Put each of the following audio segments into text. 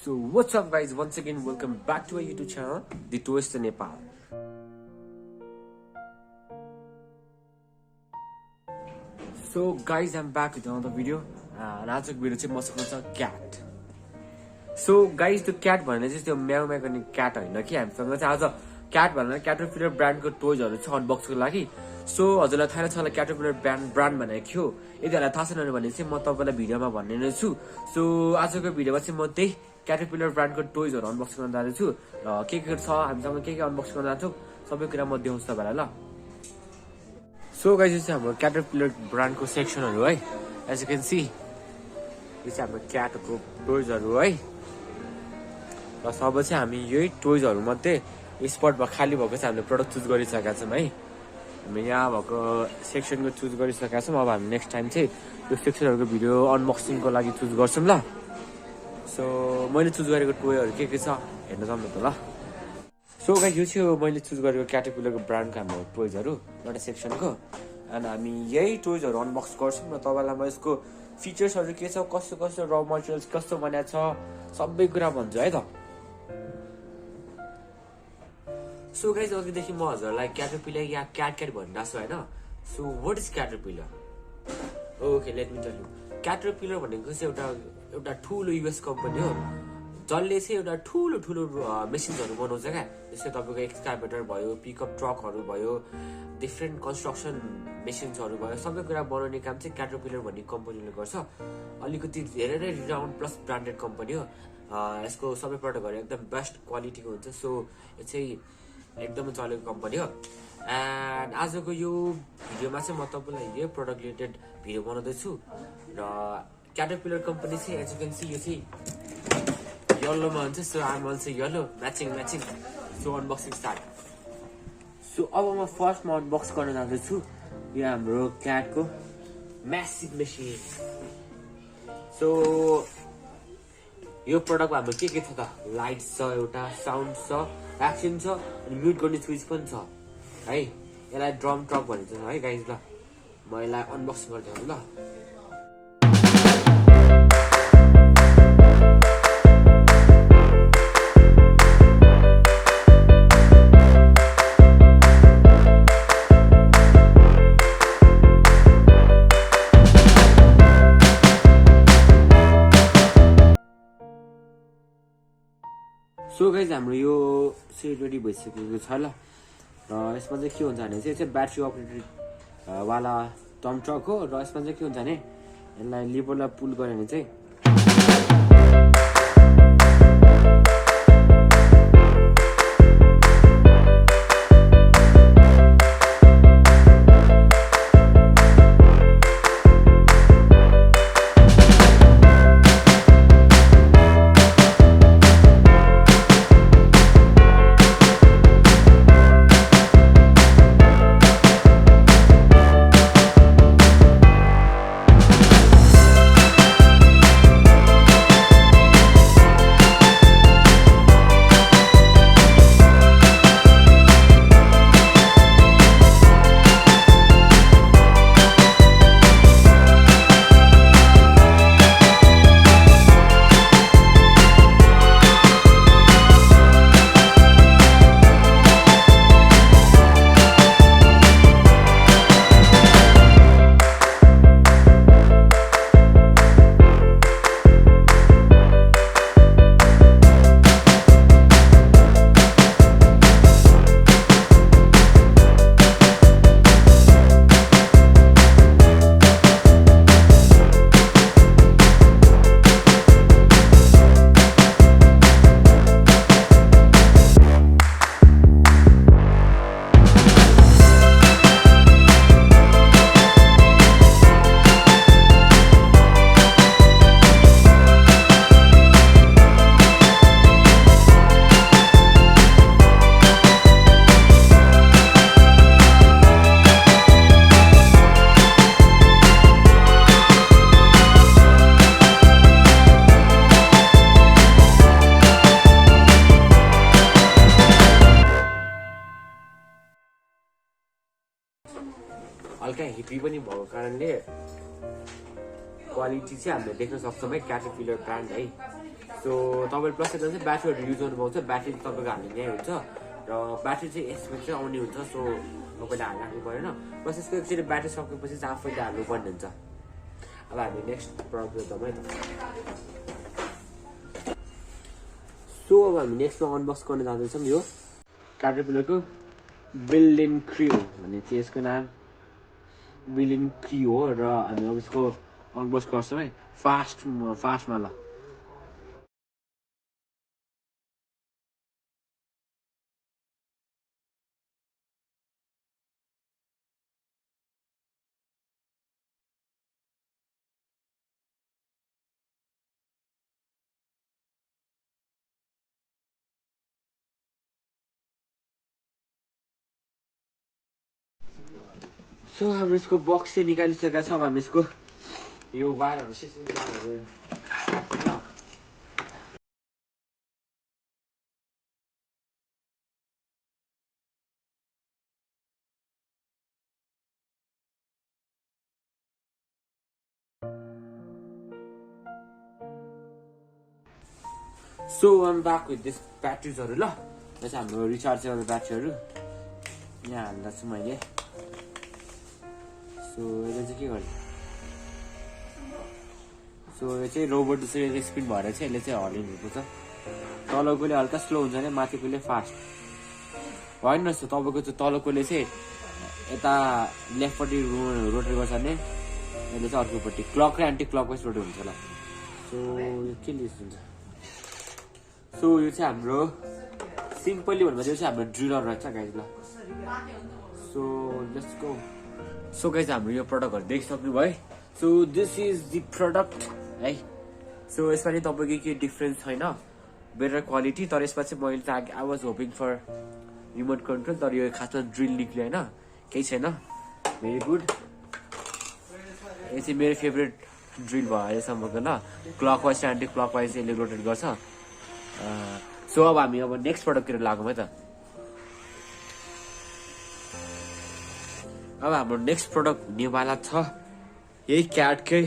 So what's up guys, once again welcome back to our YouTube channel, The Tourist in Nepal. So guys, I'm back with another video and आजको video चाहिँ मसँग छ CAT. So guys, त्यो CAT भनेर चाहिँ त्यो म्याउ म्याउ गर्ने CAT होइन कि हामीसँग चाहिँ आज क्याट भनेर क्याटरपिलर ब्रान्डको टोयजहरु छ अनबक्सको लागि. सो हजुरलाई थाहा छ होला क्याटरपिलर ब्रान्ड भनेको के हो? यदि हामीलाई थाहा छैन भने चाहिँ म तपाईलाई भिडियोमा भन्ने नै छु. सो आजको भिडियोमा चाहिँ म त्यही क्याटरपिलर ब्रान्डको टोयजहरु अनबक्स गर्न जाँदैछु र के छ हामीसँग के अनबक्स गर्न जान्छौ सबै कुरा म देखाउँछु तपाईलाई ल. सो गाइस, यो चाहिँ हाम्रो क्याटरपिलर ब्रान्डको सेक्सनहरु है. एज यु क्यान सी यो चाहिँ हाम्रो क्याटको टोयजहरु है. र सब चाहिँ हामी यही टोयजहरु मध्ये स्पटमा खाली भएको चाहिँ हामीले प्रोडक्ट चुज गरिसकेका छौं है. हामी यहाँ भएको सेक्सनको चुज गरिसकेका छौं. अब हामी नेक्स्ट टाइम चाहिँ यो सेक्सनहरुको भिडियो अनबक्सिङको लागि चुज गर्छौं ल. सो मैले चुज गरेको टोयहरु के छ हेर्न जाउँ न त ल. सो गाइस, यो चाहिँ मैले चुज गरेको क्याटरपिलरको ब्रान्डको हाम्रो टोयजहरु एउटा सेक्सनको अनि हामी यही टोयजहरु अनबक्स गर्छौं र तपाईलाई म यसको फिचर्सहरु के छ, कस्तो कस्तो र मटेरियल्स कस्तो बनाएको छ सबै कुरा भन्छु है त. सो गाइस, अघिदेखि म हजुरलाई क्याटरपिलर या क्याट भनिरहेको छु हैन. So what is caterpillar? Okay, let me tell you. Caterpillar भनेको चाहिँ एउटा ठुलो युएस कम्पनी हो जसले चाहिँ एउटा ठुलो मेसिनहरु बनाउँछ क्या. जस्तै तपाईको एक्सकाभेटर भयो, पिकअप ट्रकहरु भयो, डिफरेन्ट कन्स्ट्रक्सन मेसिन्सहरु भयो, सबै कुरा बनाउने काम चाहिँ क्याटरपिलर भन्ने कम्पनीले गर्छ. अलिकति धेरै नै रिनाउन्ड प्लस ब्रान्डेड कम्पनी हो. यसको सबै प्रडक्टहरु एकदम बेस्ट क्वालिटीको हुन्छ. सो यो चाहिँ एकदमै चलेको कम्पनी हो. एन्ड आजको यो भिडियोमा चाहिँ म तपाईलाई यो प्रडक्ट रिलेटेड भिडियो बनाउँदैछु र क्याटरपिलर कम्पनी चाहिँ एज यु क्यान सी यो चाहिँ येलोमा हुन्छ. So I'm also yellow, matching. So unboxing start. So अब म फर्स्टमा अनबक्स गर्न जाँदैछु यो हाम्रो क्याटको म्यासिभ मेसिन. सो यो प्रडक्टमा हाम्रो के छ त, लाइट छ, एउटा साउन्ड छ, एक्सन छ अनि म्युट गर्ने स्विच पनि छ है. यसलाई ड्रम ट्रक भनिन्छ है गाइस. ल म यसलाई अनबक्स गर्छु ल. सो गाइस, हाम्रो यो चाहिँ रेडी भइसकेको छ ल. र यसमा चाहिँ के हुन्छ भने चाहिँ ब्याट्री अपरेटेड वाला डम ट्रक हो. र यसमा चाहिँ के हुन्छ भने यसलाई लिभरलाई पुल गऱ्यो भने चाहिँ हल्का हिपी पनि भएको कारणले क्वालिटी चाहिँ हामीले देख्न सक्छौँ है क्याटरपिलर ब्रान्ड है. सो तपाईँले प्लस एकदम चाहिँ ब्याट्रीहरू युज गर्नु पाउँछ ब्याट्री तपाईँको हाल्ने यहीँ हुन्छ र ब्याट्री चाहिँ यसमा चाहिँ आउने हुन्छ सो तपाईँले हाल्नु परेन प्लस यसको एकचोटि ब्याट्री सकेपछि चाहिँ आफैले हाल्नुपर्ने हुन्छ अब हामी नेक्स्ट प्रडक्ट हेर्छौँ है त सो अब हामी नेक्स्टमा अनबक्स गर्न जाँदैछौँ यो क्याटरपिलरको बिल्ड क्रियो भन्ने चाहिँ यसको नाम बिल्ड क्रियो हो र हामी अब यसको अनबक्स गर्छौँ है फास्टमा ल सो हाम्रो यसको बक्स चाहिँ निकालिसकेका छौँ हामी यसको यो वायरहरू so I'm back with this ब्याट्रिजहरू ल यो चाहिँ हाम्रो रिचार्ज गर्ने ब्याट्रीहरू यहाँ हाल्दा छु मैले सो यसले चाहिँ के गर्ने सो यो चाहिँ रोबोट जसरी स्पिड भएर चाहिँ यसले चाहिँ हल्लिएको छ तलकोले हल्का स्लो हुन्छ भने माथिकोले फास्ट होइन जस्तो तपाईँको चाहिँ तलकोले चाहिँ यता लेफ्टपट्टि रोटेट गर्छ भने यसले चाहिँ अर्कोपट्टि क्लक र एन्टी क्लकवाइज रोटेट हुन्छ ल सो यो के लिस्ट हुन्छ सो यो चाहिँ हाम्रो सिम्पली भन्दा यो चाहिँ हाम्रो ड्रिलर रहेछ गाइज ल so let's go so guys हाम्रो यो प्रडक्टहरू देखिसक्नु भयो so this is the product है सो यसमा चाहिँ तपाईँको केही डिफ्रेन्स छैन बेटर क्वालिटी तर यसमा चाहिँ मैले चाहिँ I was hoping for remote control तर यो खासमा ड्रिल निक्ल्यो होइन केही छैन भेरी गुड यो चाहिँ मेरो फेभरेट ड्रिल भयो अहिलेसम्मको ल क्लकवाइज एन्टी क्लकवाइज यसले रोटेट गर्छ सो अब हामी अब नेक्स्ट प्रडक्टतिर लागौँ है त अब हाम्रो नेक्स्ट प्रडक्ट हुनेवाला छ यही क्याटकै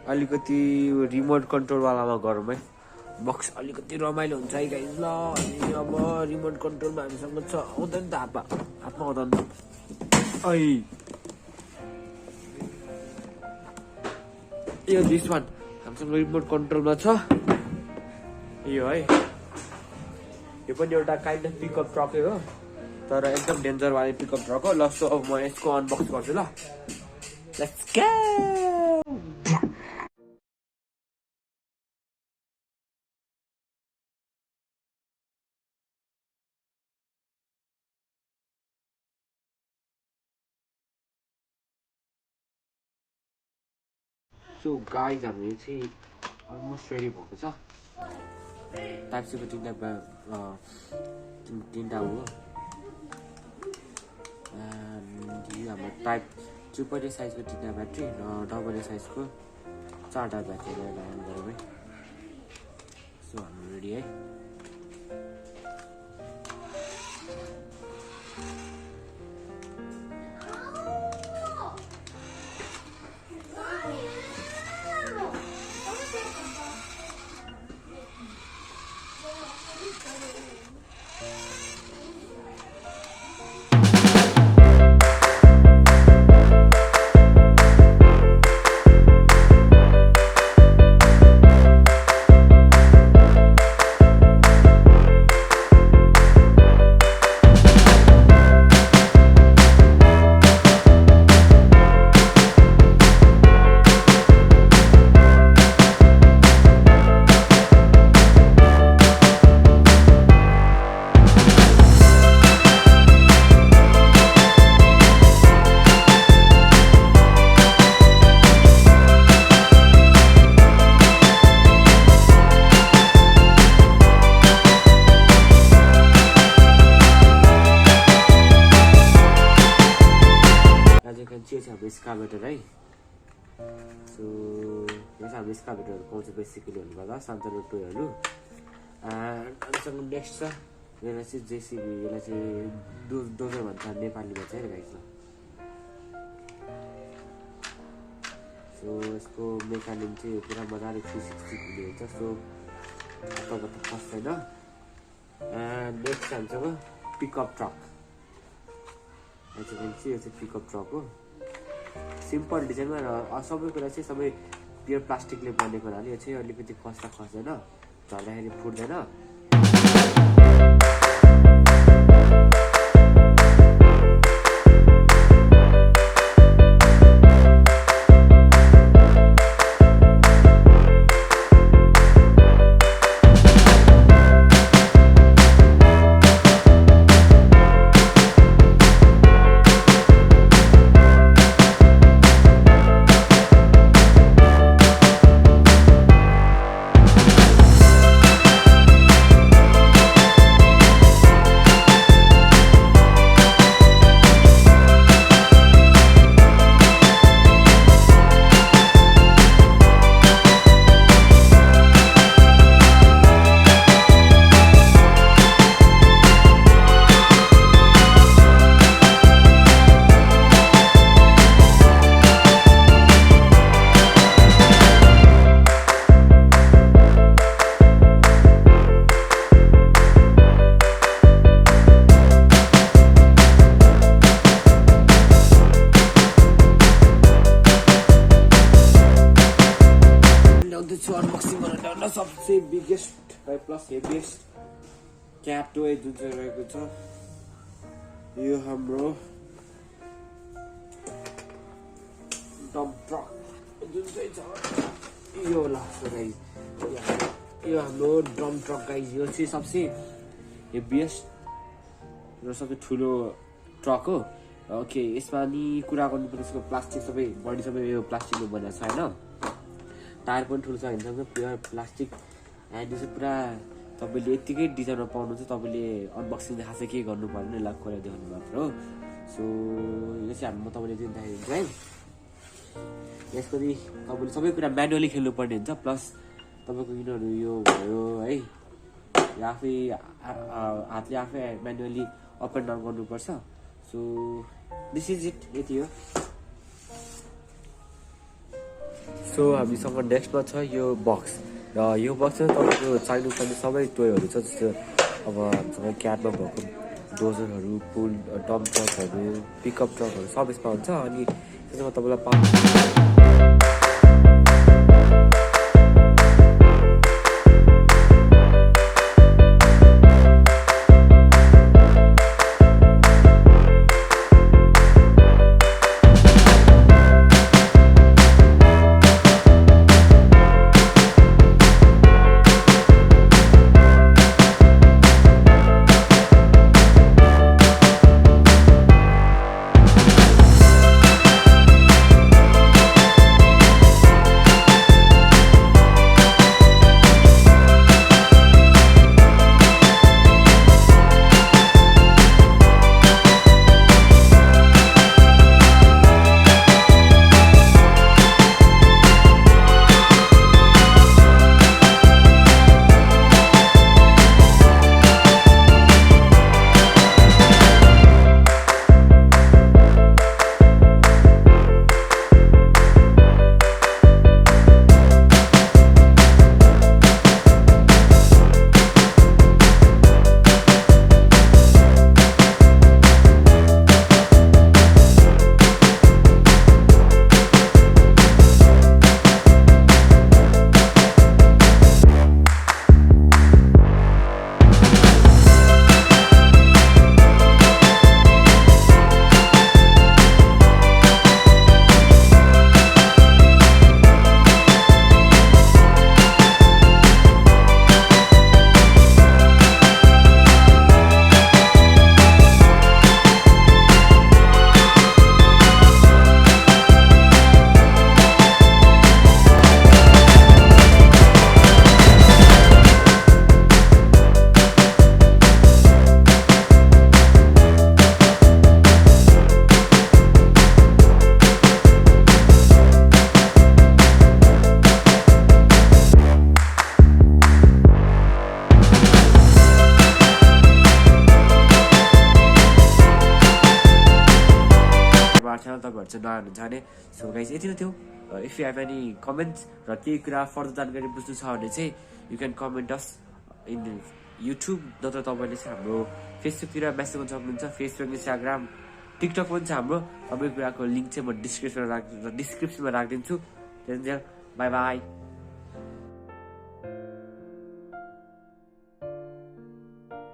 अलिकति रिमोट कन्ट्रोलवालामा गरौँ है बक्स अलिकति रमाइलो हुन्छ है गाइज ल अनि अब रिमोट कन्ट्रोलमा हामीसँग छ आउँदैन त हातमा आउँदैन ऐ यो दिस वान हामीसँग रिमोट कन्ट्रोलमा छ यो है यो पनि एउटा काइन्ड अफ पिकअप ट्रकै हो तर एकदम डेन्जर वाले पिकअप ट्रक हो ल सो अब म यसको अनबक्स गर्छु ल लेट्स गो सो गाइज हाम्रो चाहिँ अलमोस्ट रेडी भएको छ टाइप सीको तिनवटा हो हाम्रो टाइप 2.8 साइजको तिनवटा ब्याट्री र डबल साइजको 4वटा ब्याट्री लिएर अन गरौँ है सो हाम्रो रेडी है हाम्रो स्कार्बेटर है सो यो चाहिँ हाम्रो स्कार्बेटरहरू पाउँछ बेसिकली भन्नुपर्दा सान्तनो टोयहरू हामीसँग नेक्स्ट छ यसलाई चाहिँ जेसिबी यसलाई चाहिँ डोजर भन्छ नेपालीमा चाहिँ गाइस सो यसको मेकानिक चाहिँ पुरा मजाले 360 हुने हुन्छ सो तपाईँको फस्दैन एन्ड नेक्स्ट हामीसँग पिकअप ट्रक यो चाहिँ पिकअप ट्रक हो सिम्पल डिजाइनमा र सबै कुरा चाहिँ सबै प्योर प्लास्टिकले बनेको हुनाले यो चाहिँ अलिकति खस्दैन झर्दाखेरि फुट्दैन अनबक्सिङ गर्न सबसे biggest plus heaviest CAT toy जुन चाहिँ रहेको छ यो हाम्रो डम्प ट्रक जुन चाहिँ छ यो लाग्छ गाइज यो हाम्रो डम्प ट्रक गाइज यो चाहिँ सबसे हेभिएस्ट र सबसे ठुलो ट्रक हो ओके यसमा नि कुरा गर्नुपर्दा यसको प्लास्टिक सबै बडी सबै यो प्लास्टिकले बनाएको छ होइन टायर पनि ठुलो छ हिँड्छ प्योर प्लास्टिक एन्ड यो चाहिँ पुरा तपाईँले यत्तिकै डिजाइनमा पाउनुहुन्छ तपाईँले अनबक्सिङ देखाएको चाहिँ के गर्नु पर्ने लाग कुरा देखाउनु भएको हो सो यो चाहिँ म तपाईँले चाहिँ देखाइदिन्छु है यसको चाहिँ तपाईँले सबै कुरा म्यानुअली खेल्नुपर्ने हुन्छ प्लस तपाईँको यिनीहरू यो भयो है आफै हातले आफै म्यानुअली अप एन्ड डाउन गर्नुपर्छ सो दिस इज इट यति हो सो हामीसँग नेक्स्टमा छ यो बक्स र यो बक्स चाहिँ तपाईँको चाहिनुपर्ने सबै टोयहरू छ जस्तो अब हामीसँग क्याटमा भएको डोजरहरू पुल डम्प ट्रकहरू पिकअप ट्रकहरू सब यसमा हुन्छ अनि त्यसमा तपाईँलाई पाउनु आवर च्यानल, तपाईँहरू चाहिँ नयाँ हुनुहुन्छ भने। सो गाइज यति नै थियो। If you have any comments र केही कुरा फर्दर जानकारी बुझ्नु छ भने चाहिँ you can comment us in YouTube, नत्र तपाईँले चाहिँ हाम्रो फेसबुकतिर मेसेज गर्न सक्नुहुन्छ। फेसबुक, इन्स्टाग्राम, टिकटक पनि छ हाम्रो। सबै कुराको लिङ्क चाहिँ म डिस्क्रिप्सनमा राखिदिन्छु। By by.